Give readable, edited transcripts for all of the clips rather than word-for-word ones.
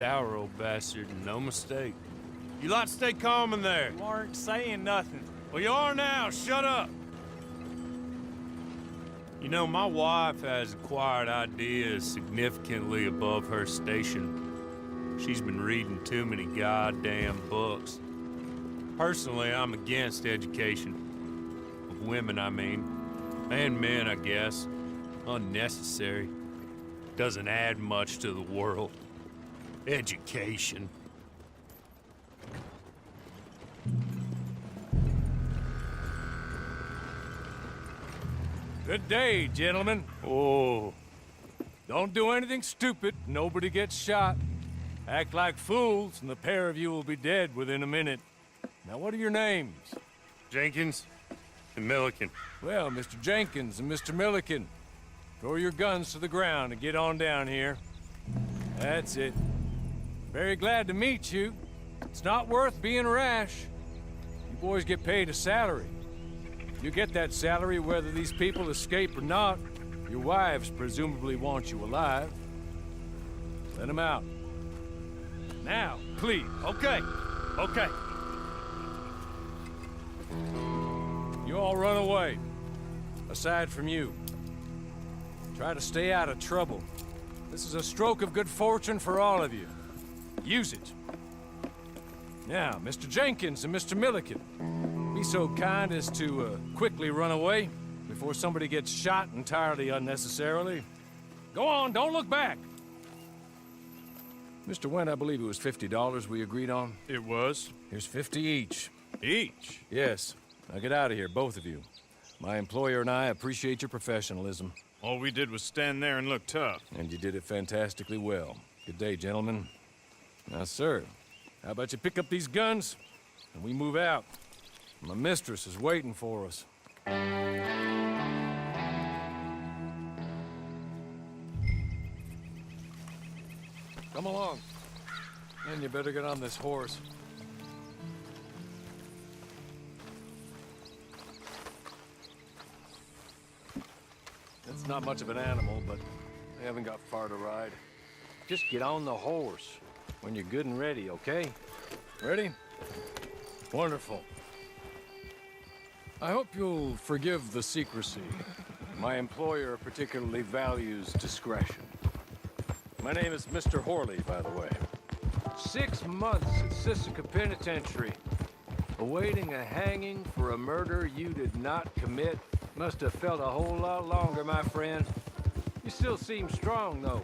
Dour old bastard, no mistake. You lot stay calm in there. You aren't saying nothing. Well, you are now. Shut up. You know, my wife has acquired ideas significantly above her station. She's been reading too many goddamn books. Personally, I'm against education. Of women, I mean. And men, I guess. Unnecessary. Doesn't add much to the world. Education. Good day, gentlemen. Oh. Don't do anything stupid. Nobody gets shot. Act like fools, and the pair of you will be dead within a minute. Now, what are your names? Jenkins and Milliken. Well, Mr. Jenkins and Mr. Milliken, throw your guns to the ground and get on down here. That's it. Very glad to meet you. It's not worth being rash. You boys get paid a salary. You get that salary whether these people escape or not. Your wives presumably want you alive. Let them out. Now, please. Okay. Okay. You all run away. Aside from you. Try to stay out of trouble. This is a stroke of good fortune for all of you. Use it. Now, Mr. Jenkins and Mr. Milliken, be so kind as to quickly run away before somebody gets shot entirely unnecessarily. Go on, don't look back. Mr. Wendt, I believe it was $50 we agreed on. It was. Here's 50 each. Each? Yes. Now get out of here, both of you. My employer and I appreciate your professionalism. All we did was stand there and look tough. And you did it fantastically well. Good day, gentlemen. Now, sir, how about you pick up these guns and we move out? My mistress is waiting for us. Come along. And you better get on this horse. It's not much of an animal, but they haven't got far to ride. Just get on the horse when you're good and ready, okay? Ready? Wonderful. I hope you'll forgive the secrecy. My employer particularly values discretion. My name is Mr. Horley, by the way. 6 months at Sisika Penitentiary, awaiting a hanging for a murder you did not commit. Must have felt a whole lot longer, my friend. You still seem strong, though.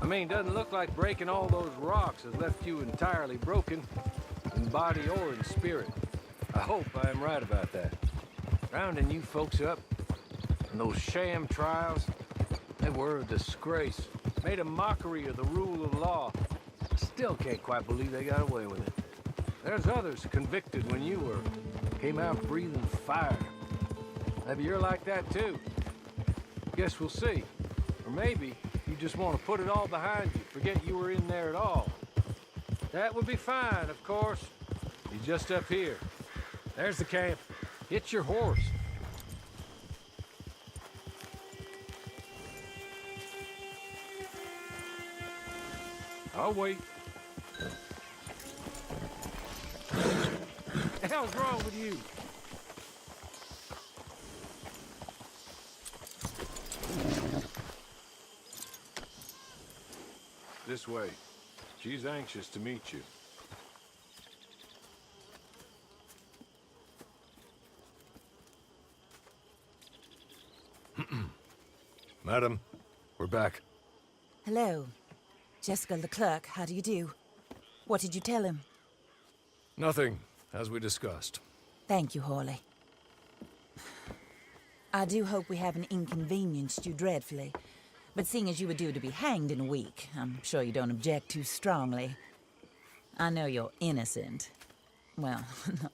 I mean, doesn't look like breaking all those rocks has left you entirely broken, in body or in spirit. I hope I'm right about that. Rounding you folks up, and those sham trials, they were a disgrace. Made a mockery of the rule of law. Still can't quite believe they got away with it. There's others convicted when you were. Came out breathing fire. Maybe you're like that too. Guess we'll see. Or maybe you just want to put it all behind you, forget you were in there at all. That would be fine, of course. You're just up here. There's the camp. Hit your horse. I'll wait. The hell's wrong with you? This way. She's anxious to meet you. Madam, we're back. Hello. Jessica Leclerc, how do you do? What did you tell him? Nothing, as we discussed. Thank you, Horley. I do hope we haven't inconvenienced you dreadfully. But seeing as you were due to be hanged in a week, I'm sure you don't object too strongly. I know you're innocent. Well,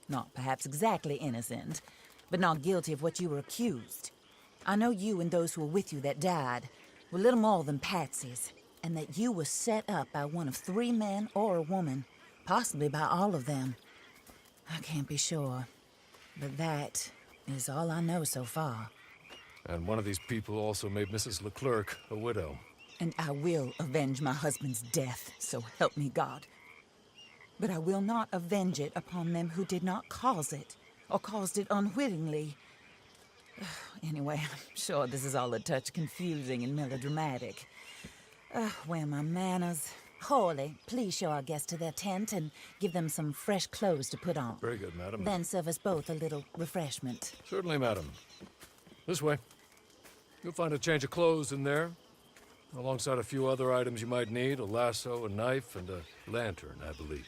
not perhaps exactly innocent, but not guilty of what you were accused. I know you and those who were with you that died were little more than patsies, and that you were set up by one of 3 men or a woman, possibly by all of them. I can't be sure, but that is all I know so far. And one of these people also made Mrs. Leclerc a widow. And I will avenge my husband's death, so help me God. But I will not avenge it upon them who did not cause it, or caused it unwittingly. Anyway, I'm sure this is all a touch confusing and melodramatic. Where are my manners? Hawley, please show our guests to their tent and give them some fresh clothes to put on. Very good, madam. Then serve us both a little refreshment. Certainly, madam. This way. You'll find a change of clothes in there, alongside a few other items you might need, a lasso, a knife, and a lantern, I believe.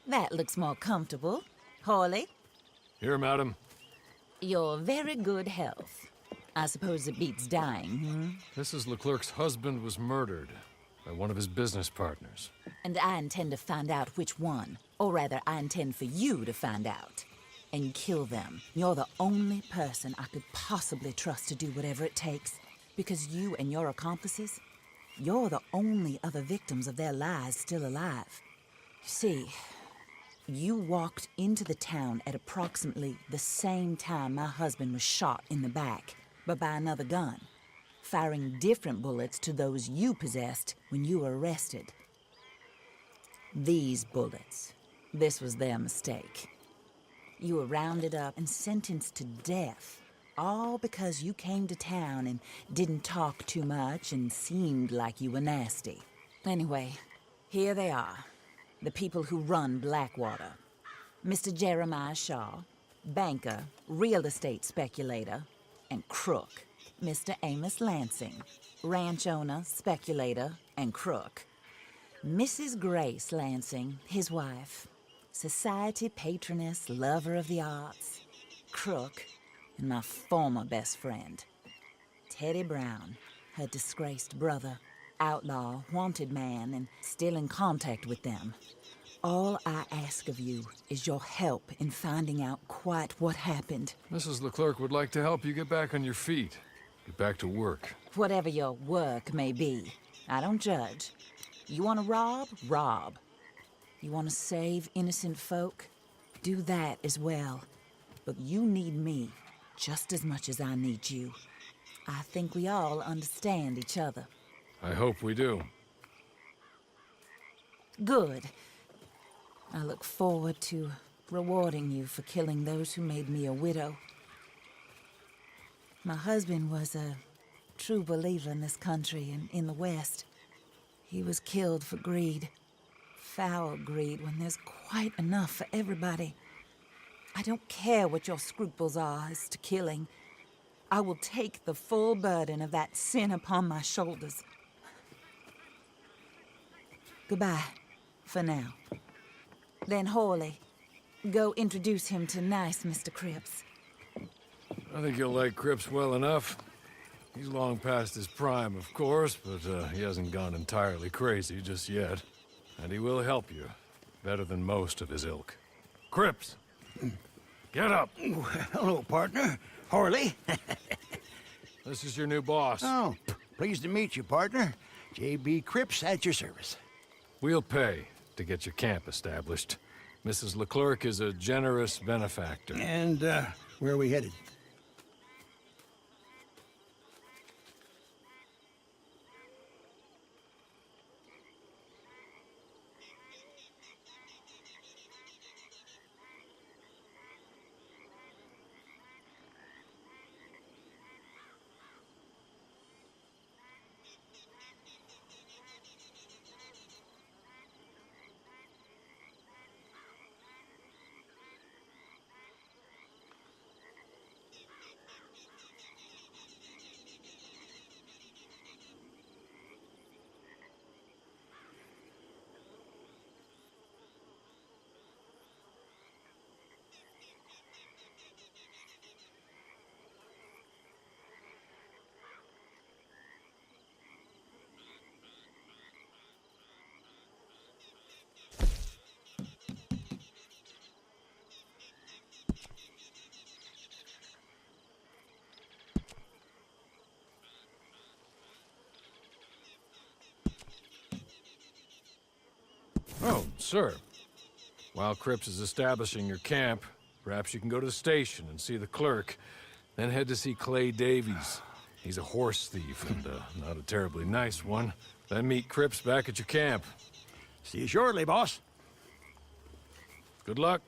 That looks more comfortable. Hawley, Here, madam. your very good health. I suppose it beats dying, hmm? Mrs. Leclerc's husband was murdered by one of his business partners. And I intend to find out which one. Or rather, I intend for you to find out. And kill them. You're the only person I could possibly trust to do whatever it takes. Because you and your accomplices, you're the only other victims of their lies still alive. You see, you walked into the town at approximately the same time my husband was shot in the back, but by another gun, firing different bullets to those you possessed when you were arrested. These bullets, this was their mistake. You were rounded up and sentenced to death, all because you came to town and didn't talk too much and seemed like you were nasty. Anyway, here they are. The people who run Blackwater. Mr. Jeremiah Shaw, banker, real estate speculator, and crook. Mr. Amos Lansing, ranch owner, speculator, and crook. Mrs. Grace Lansing, his wife, society patroness, lover of the arts, crook, and my former best friend. Teddy Brown, her disgraced brother. Outlaw, wanted man, and still in contact with them. All I ask of you is your help in finding out quite what happened. Mrs. Leclerc would like to help you get back on your feet. Get back to work. Whatever your work may be, I don't judge. You want to rob? Rob. You want to save innocent folk? Do that as well. But you need me just as much as I need you. I think we all understand each other. I hope we do. Good. I look forward to rewarding you for killing those who made me a widow. My husband was a true believer in this country and in the West. He was killed for greed. Foul greed when there's quite enough for everybody. I don't care what your scruples are as to killing. I will take the full burden of that sin upon my shoulders. Goodbye, for now. Then Hawley, go introduce him to nice Mr. Cripps. I think you'll like Cripps well enough. He's long past his prime, of course, but he hasn't gone entirely crazy just yet. And he will help you, better than most of his ilk. Cripps! Get up! Hello, partner. Horley. This is your new boss. Oh, pleased to meet you, partner. J.B. Cripps at your service. We'll pay to get your camp established. Mrs. Leclerc is a generous benefactor. And, where are we headed? Oh, sir. While Cripps is establishing your camp, perhaps you can go to the station and see the clerk, then head to see Clay Davies. He's a horse thief, and not a terribly nice one. Then meet Cripps back at your camp. See you shortly, boss. Good luck.